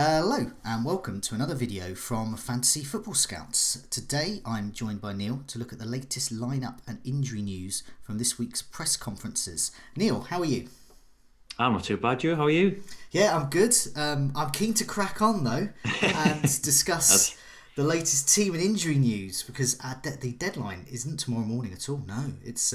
Hello and welcome to another video from Fantasy Football Scouts. Today I'm joined by Neil to look at the latest lineup and injury news from this week's press conferences. Neil, how are you? I'm not too bad, Joe. How are you? Yeah, I'm good. I'm keen to crack on though and discuss That's- the latest team and injury news because the deadline isn't tomorrow morning at all. No, it's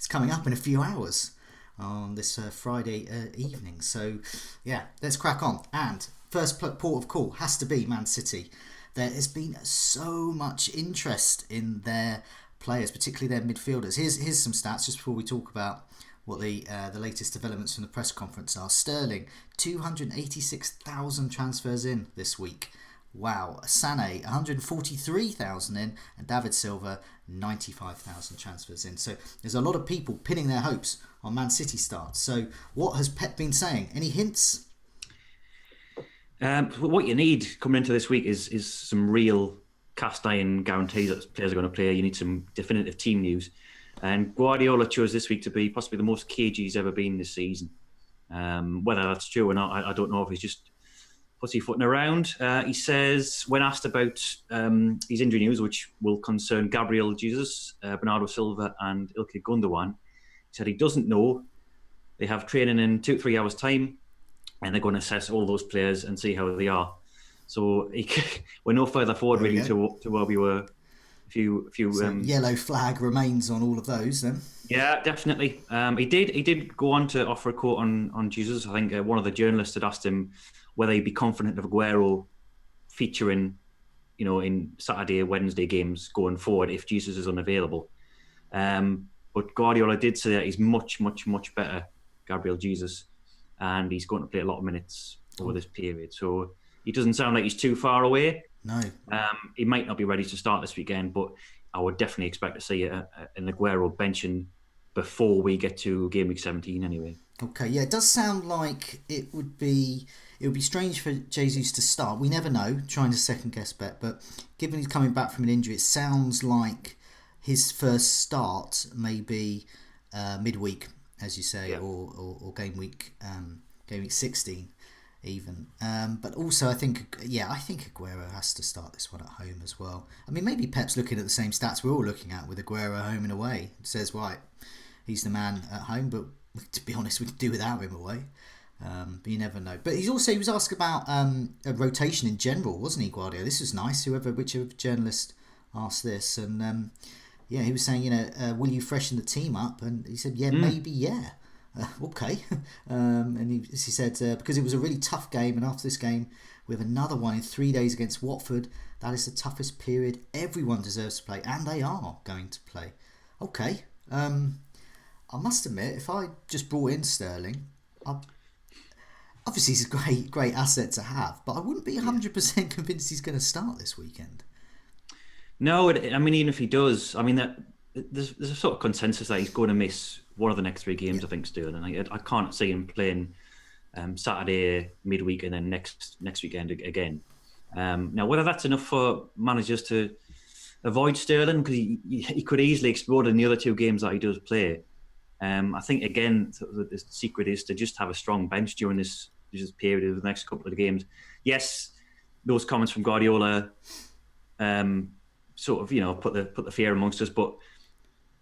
coming up in a few hours on this Friday evening. So yeah, let's crack on. And first port of call has to be Man City. There has been so much interest in their players, particularly their midfielders. Here's some stats just before we talk about what the latest developments from the press conference are. Sterling, 286,000 transfers in this week. Wow. Sané, 143,000 in, and David Silva, 95,000 transfers in. So there's a lot of people pinning their hopes on Man City starts. So what has Pep been saying? Any hints? what you need coming into this week is some real cast iron guarantees that players are going to play. You need some definitive team news. And Guardiola chose this week to be possibly the most cagey he's ever been this season. Whether that's true or not, I don't know if he's just pussyfooting around. He says, when asked about his injury news, which will concern Gabriel Jesus, Bernardo Silva, and Ilkay Gundogan, he said he doesn't know. They have training in 2-3 hours' time, and they're going to assess all those players and see how they are. So we're no further forward There we really go. to where we were a few. So yellow flag remains on all of those then. Yeah, definitely. He did go on to offer a quote on Jesus. I think one of the journalists had asked him whether he'd be confident of Aguero featuring, in Saturday, Wednesday games going forward if Jesus is unavailable. But Guardiola did say that he's much, much, much better, Gabriel Jesus, and he's going to play a lot of minutes over this period. So he doesn't sound like he's too far away. No. He might not be ready to start this weekend, but I would definitely expect to see an Aguero benching before we get to game week 17 anyway. Okay, yeah, it does sound like it would be strange for Jesus to start. We never know, trying to second guess bet, but given he's coming back from an injury, it sounds like his first start may be midweek, as you say, Yeah. or game week 16 even. But also, I think Aguero has to start this one at home as well. I mean, maybe Pep's looking at the same stats we're all looking at with Aguero home and away. It says, right, he's the man at home, but to be honest, we could do without him away. But you never know. But he was asked about a rotation in general, wasn't he, Guardiola? This was nice. Whichever journalist asked this, and yeah, he was saying, will you freshen the team up? And he said, yeah, maybe, yeah. Okay. And he said, because it was a really tough game, and after this game, we have another one in 3 days against Watford. That is the toughest period. Everyone deserves to play, and they are going to play. Okay. I must admit, if I just brought in Sterling, obviously he's a great asset to have, but I wouldn't be 100% convinced he's going to start this weekend. No, I mean, even if he does, I mean, there's a sort of consensus that he's going to miss one of the next 3 games, Yeah. I think, Sterling. I can't see him playing Saturday, midweek, and then next weekend again. Now, whether that's enough for managers to avoid Sterling, because he could easily explode in the other 2 games that he does play. I think, again, the secret is to just have a strong bench during this period of the next couple of games. Yes, those comments from Guardiola sort of, put the fear amongst us, but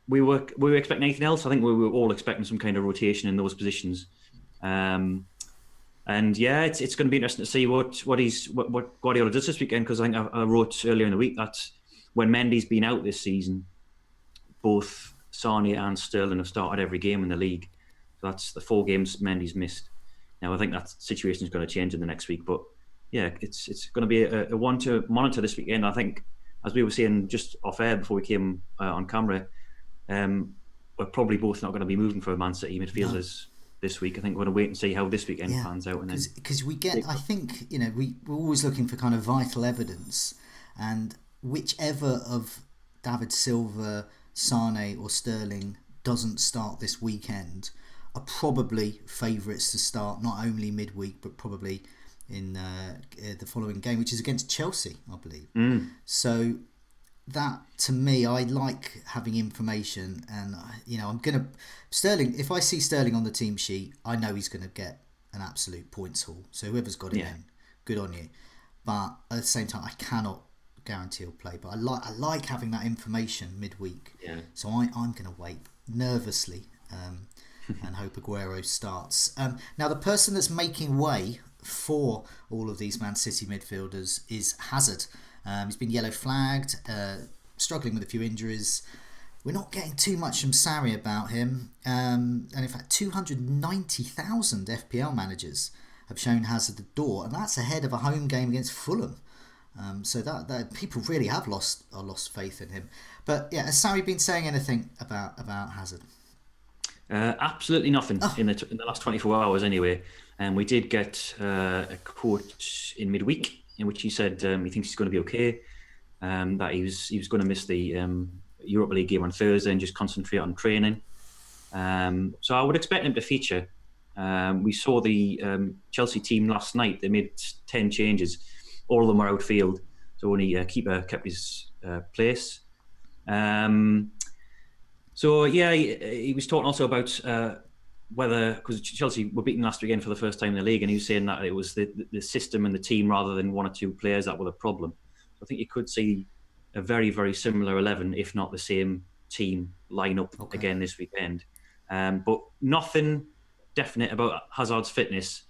we were expecting anything else. I think we were all expecting some kind of rotation in those positions. And yeah, it's going to be interesting to see what Guardiola does this weekend, because I think I wrote earlier in the week that when Mendy's been out this season, both Sané and Sterling have started every game in the league. So that's the 4 games Mendy's missed. Now I think that situation is going to change in the next week, but yeah, it's going to be a one to monitor this weekend. I think, as we were saying just off air before we came on camera, we're probably both not going to be moving for Man City midfielders this week. I think we're going to wait and see how this weekend pans out, and then Because I think, we're always looking for kind of vital evidence, and whichever of David Silva, Sane or Sterling doesn't start this weekend are probably favourites to start not only midweek but probably in the following game, which is against Chelsea, I believe. So that, to me, I like having information, and I'm gonna Sterling. If I see Sterling on the team sheet, I know he's going to get an absolute points haul. So whoever's got him Yeah. in good on you. But at the same time, I cannot guarantee he'll play. But I like having that information midweek. Yeah. So I'm going to wait nervously and hope Aguero starts. Now, the person that's making way for all of these Man City midfielders is Hazard. He's been yellow flagged, struggling with a few injuries. We're not getting too much from Sarri about him. And in fact, 290,000 FPL managers have shown Hazard the door, and that's ahead of a home game against Fulham. So that people really have lost faith in him. But yeah, has Sarri been saying anything about Hazard? Absolutely nothing in the last 24 hours anyway. And we did get a quote in midweek in which he said he thinks he's going to be okay, that he was going to miss the Europa League game on Thursday and just concentrate on training. So I would expect him to feature. We saw the Chelsea team last night. They made 10 changes. All of them were outfield. So only keeper kept his place. So yeah, he was talking also about whether, because Chelsea were beaten last weekend for the first time in the league, and he was saying that it was the system and the team rather than one or two players that were the problem. So I think you could see a very, very similar 11, if not the same team lineup again this weekend. But nothing definite about Hazard's fitness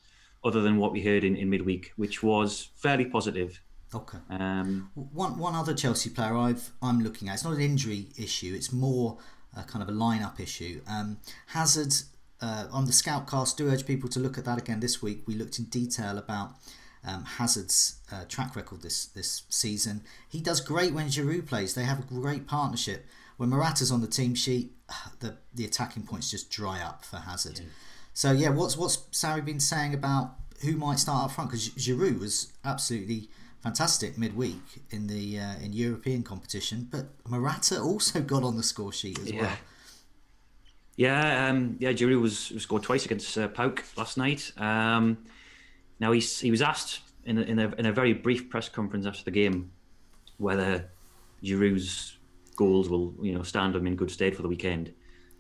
other than what we heard in midweek, which was fairly positive. Okay. One other Chelsea player I'm looking at, it's not an injury issue, it's more kind of a lineup issue. Hazard, on the Scoutcast, do urge people to look at that again this week. We looked in detail about Hazard's track record this season. He does great when Giroud plays. They have a great partnership. When Morata's on the team sheet, the attacking points just dry up for Hazard. Yeah. So yeah, what's Sarri been saying about who might start up front? Because Giroud was absolutely fantastic midweek in the in European competition, but Morata also got on the score sheet as well. Yeah, Giroud was scored twice against Pauk last night. Now he was asked in a very brief press conference after the game whether Giroud's goals will stand him in good stead for the weekend.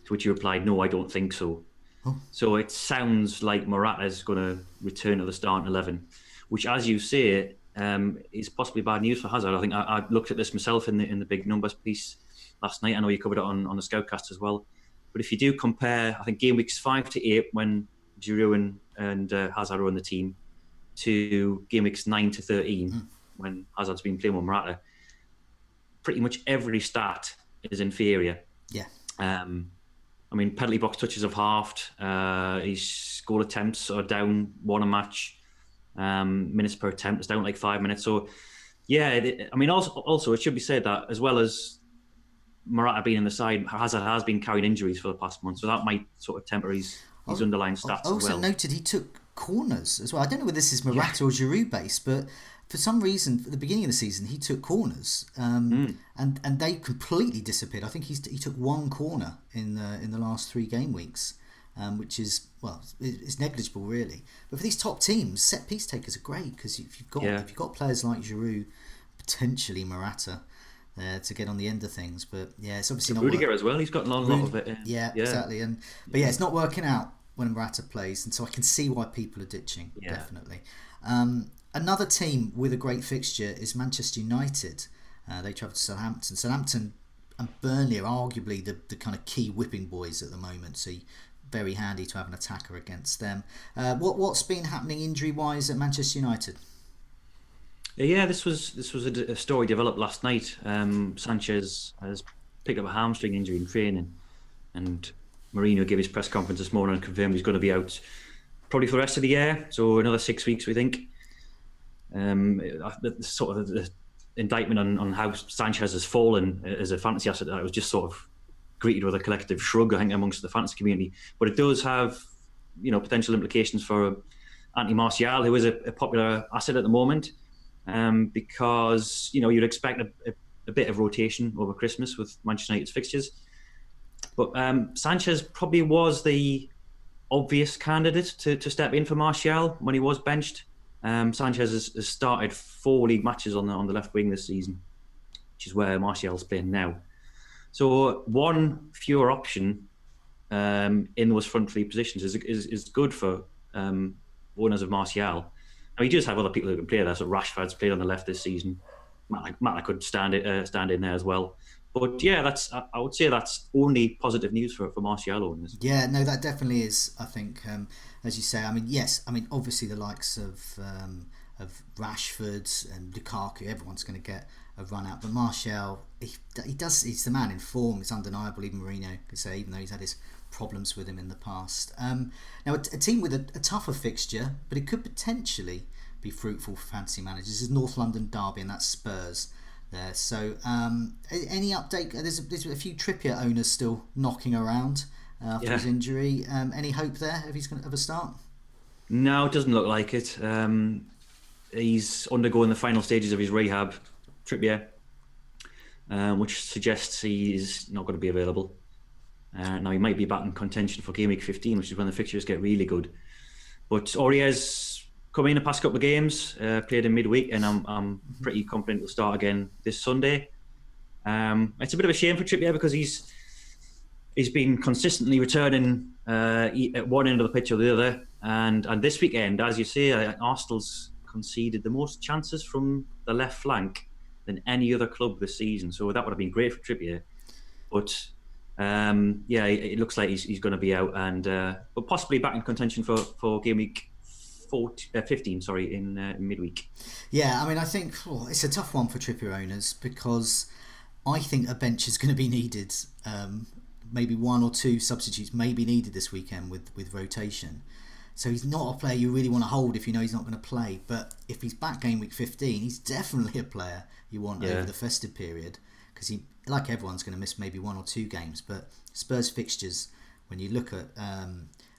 To which he replied, "No, I don't think so." Oh. So it sounds like Morata is going to return to the starting 11, which, as you say, is possibly bad news for Hazard. I think I looked at this myself in the big numbers piece last night. I know you covered it on the Scoutcast as well. But if you do compare, I think game weeks 5 to 8 when Giroud and Hazard are on the team, to game weeks 9 to 13 when Hazard's been playing with Morata, pretty much every stat is inferior. Yeah. I mean, penalty box touches have halved. His goal attempts are down 1 a match. Minutes per attempt is down like 5 minutes. So, yeah, I mean, also it should be said that as well as Morata being in the side, Hazard has been carrying injuries for the past month, so that might sort of temper his underlying stats as well. I also noted he took corners as well. I don't know whether this is Morata or Giroud based, but for some reason, at the beginning of the season, he took corners, and they completely disappeared. I think he took 1 corner in the last 3 game weeks, which is it's negligible really. But for these top teams, set piece takers are great because if you've got players like Giroud, potentially Morata, to get on the end of things. But yeah, it's obviously not Rudiger as well. He's got a lot of it. Yeah, exactly. But it's not working out when Morata plays, and so I can see why people are ditching. Yeah. Definitely. Another team with a great fixture is Manchester United. They travel to Southampton. Southampton and Burnley are arguably the kind of key whipping boys at the moment. So very handy to have an attacker against them. What's been happening injury wise at Manchester United? Yeah, this was a story developed last night. Sanchez has picked up a hamstring injury in training, and Mourinho gave his press conference this morning and confirmed he's going to be out probably for the rest of the year, so another 6 weeks, we think. Sort of the indictment on how Sanchez has fallen as a fantasy asset, that was just sort of greeted with a collective shrug, I think, amongst the fantasy community. But it does have, potential implications for Anthony Martial, who is a popular asset at the moment. Because you'd expect a bit of rotation over Christmas with Manchester United's fixtures, but Sanchez probably was the obvious candidate to step in for Martial when he was benched. Sanchez has started 4 league matches on the left wing this season, which is where Martial's playing now. So one fewer option in those front 3 positions is good for owners of Martial. Now, he does have other people who can play there. So Rashford's played on the left this season. Matt could stand in there as well. But yeah, I would say that's only positive news for Martial owners. Yeah, no, that definitely is. I think, as you say, I mean, yes, I mean, obviously the likes of Rashford and Lukaku, everyone's going to get a run out. But Martial, he's the man in form. It's undeniable. Even Mourinho could say, even though he's had his problems with him in the past. Now, a team with a tougher fixture, but it could potentially be fruitful for fantasy managers. This is North London derby, and that's Spurs there. So, any update? There's a few Trippier owners still knocking around after his injury. Any hope there if he's going to have a start? No, it doesn't look like it. He's undergoing the final stages of his rehab, Trippier, which suggests he's not going to be available. Now, he might be back in contention for game week 15, which is when the fixtures get really good. But Aurier's come in the past couple of games, played in midweek, and I'm pretty confident he'll start again this Sunday. It's a bit of a shame for Trippier because he's been consistently returning at one end of the pitch or the other. And this weekend, as you say, Arsenal's conceded the most chances from the left flank than any other club this season. So that would have been great for Trippier. But it looks like he's going to be out, and but possibly back in contention for game week 15. In midweek. Yeah, I mean, I think it's a tough one for Trippier owners because I think a bench is going to be needed. Maybe one or two substitutes may be needed this weekend with rotation. So he's not a player you really want to hold if you know he's not going to play. But if he's back game week 15, he's definitely a player you want over the festive period because he, like everyone's, going to miss maybe one or two games. But Spurs fixtures, when you look at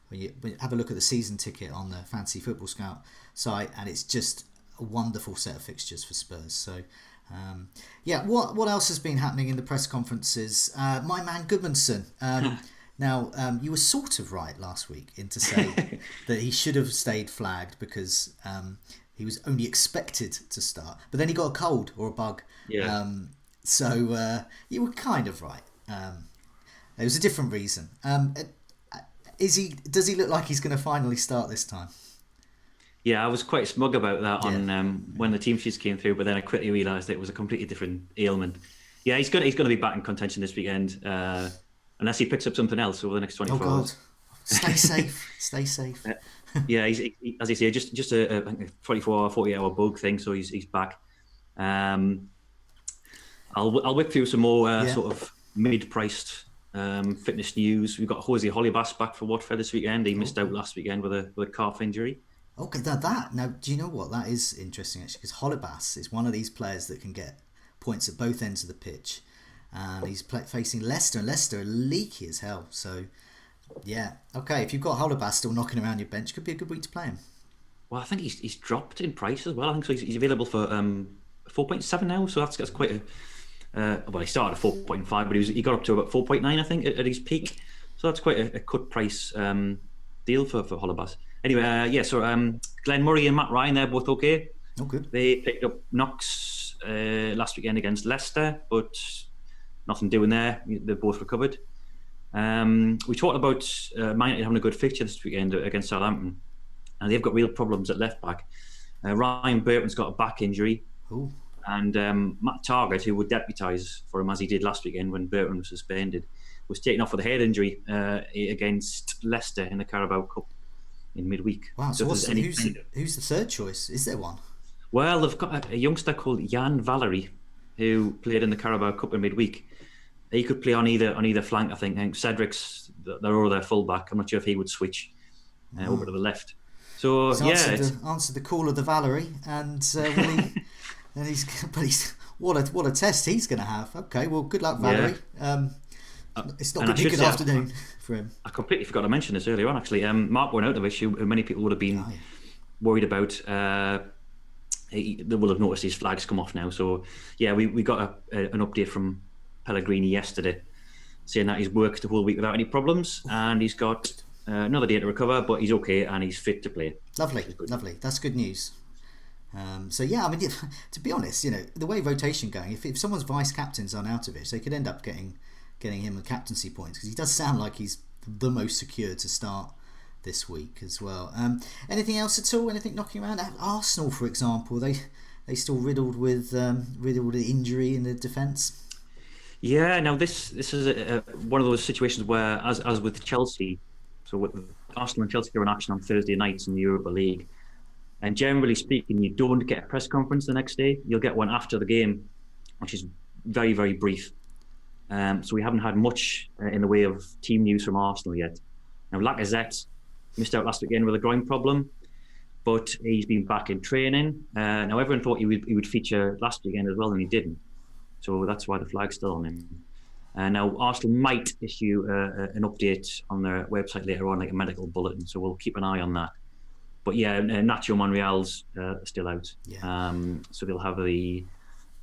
when you have a look at the season ticket on the Fantasy Football Scout site, and it's just a wonderful set of fixtures for Spurs. So. What else has been happening in the press conferences? My man Goodmanson. Now, you were sort of right last week to say that he should have stayed flagged because he was only expected to start, but then he got a cold or a bug. Yeah. So you were kind of right. It was a different reason. Does he look like he's going to finally start this time? Yeah, I was quite smug about that on when the team sheets came through, but then I quickly realised it was a completely different ailment. Yeah, he's going to be back in contention this weekend, unless he picks up something else over the next 24 hours. Stay safe. Stay safe. He's as you say, just a 24 or 48-hour bug thing, so he's back. I'll whip through some more sort of mid-priced fitness news. We've got Jose Holibas back for Watford this weekend. He missed out last weekend with a calf injury. Okay, now do you know what? That is interesting actually, because Holibas is one of these players that can get points at both ends of the pitch, and he's facing Leicester, and Leicester are leaky as hell. So, yeah, okay, if you've got Holibas still knocking around your bench, could be a good week to play him. Well, I think he's dropped in price as well. I think so. He's available for 4.7 now, so that's quite a. Well, he started at 4.5, but he got up to about 4.9, I think, at his peak. So that's quite a cut price deal for Holibas. Anyway, so Glenn Murray and Matt Ryan, they're both okay. Oh, good. They picked up knocks last weekend against Leicester, but nothing doing there. They're both recovered. We talked about Man United having a good fixture this weekend against Southampton, and they've got real problems at left back. Ryan Burton's got a back injury. Ooh. And Matt Targett, who would deputise for him as he did last weekend when Burton was suspended, was taken off with a head injury against Leicester in the Carabao Cup in midweek. Wow, so who's the third choice? Is there one? Well, they've got a youngster called Jan Valery, who played in the Carabao Cup in midweek. He could play on either flank, I think. And Cedric's their other fullback. I'm not sure if he would switch over to the left. So answered the call of the Valery, and he's what a test he's going to have. Okay, well, good luck, Valery. Yeah. It's not going to be a good afternoon for him. I completely forgot to mention this earlier on, actually. Mark Arnautovic, who many people would have been worried about, they will have noticed his flags come off now. So, yeah, we got an update from Pellegrini yesterday saying that he's worked the whole week without any problems, and he's got another day to recover, but he's okay and he's fit to play. Lovely. That's good news. So yeah, I mean, to be honest, the way rotation going, if someone's vice captain's Arnautovic, they could end up getting him the captaincy points because he does sound like he's the most secure to start this week as well. Anything else at all? Anything knocking around? Arsenal, for example, they still riddled with injury in the defence. Yeah, now this is one of those situations where, as with Chelsea, so with Arsenal and Chelsea are in action on Thursday nights in the Europa League, and generally speaking, you don't get a press conference the next day. You'll get one after the game, which is very, very brief. So we haven't had much in the way of team news from Arsenal yet. Now Lacazette missed out last weekend with a groin problem, but he's been back in training. Now everyone thought he would feature last weekend as well, and he didn't. So that's why the flag's still on him. Now, Arsenal might issue an update on their website later on, like a medical bulletin. So we'll keep an eye on that. But yeah, Nacho Monreal's still out. Yeah. So they'll have the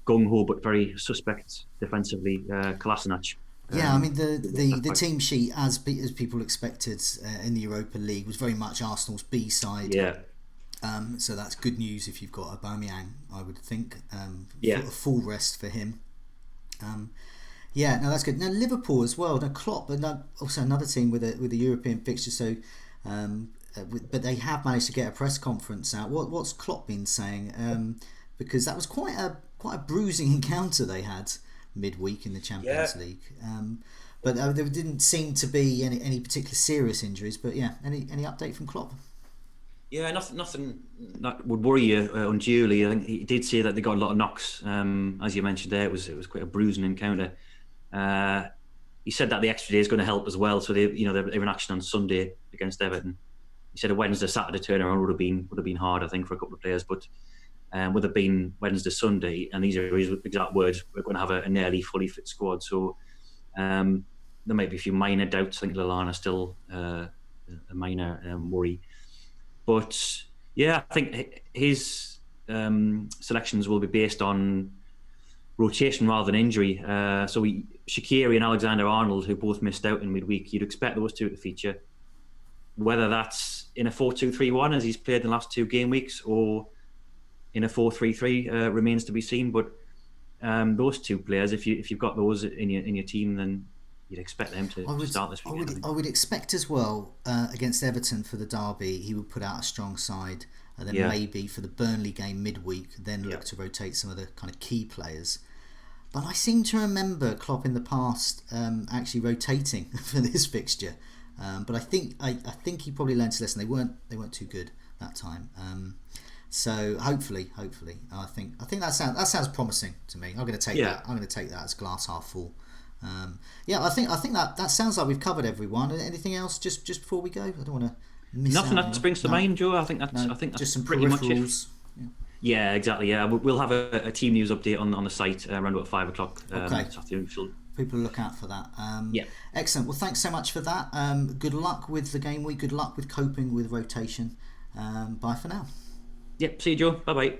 gung-ho but very suspect defensively, Kolasinac. Yeah, I mean the team sheet, as people expected in the Europa League, was very much Arsenal's B side. Yeah. So that's good news if you've got Aubameyang, I would think. Yeah. A full rest for him. Yeah, no, that's good. Now Liverpool as well. Now Klopp, also another team with a European fixture. So, but they have managed to get a press conference out. What's Klopp been saying? Because that was quite a bruising encounter they had midweek in the Champions League. But there didn't seem to be any particular serious injuries. But yeah, any update from Klopp? Yeah, nothing that would worry you unduly. I think he did say that they got a lot of knocks. As you mentioned there, it was quite a bruising encounter. He said that the extra day is going to help as well. So they're in action on Sunday against Everton. He said a Wednesday, Saturday turnaround would have been hard, I think, for a couple of players. But with it being Wednesday, Sunday, and these are his exact words, we're going to have a nearly fully fit squad. So there might be a few minor doubts. I think Lallana still a minor worry. But yeah, I think his selections will be based on rotation rather than injury. So Shaqiri and Alexander-Arnold, who both missed out in midweek, you'd expect those two to feature. Whether that's in a 4-2-3-1 as he's played in the last 2 game weeks, or in a 4-3-3 remains to be seen. But those two players, if you've got those in your team, then you'd expect them to start this weekend. I would expect as well against Everton for the derby, he would put out a strong side, and then maybe for the Burnley game midweek, then look to rotate some of the kind of key players. But I seem to remember Klopp in the past actually rotating for this fixture. But I think he probably learned his lesson. They weren't too good that time. So hopefully, I think that sounds promising to me. I'm going to take that. I'm going to take that as glass half full. I think that sounds like we've covered everyone. Anything else just before we go? I don't want to miss nothing out. that springs to mind, Joe. I think that's just some pretty much peripherals. Yeah, exactly. Yeah, we'll have a team news update on the site around about 5 o'clock this afternoon. People look out for that. Yeah. Excellent. Well, thanks so much for that. Good luck with the game week. Good luck with coping with rotation. Bye for now. Yep. See you, Joe. Bye bye.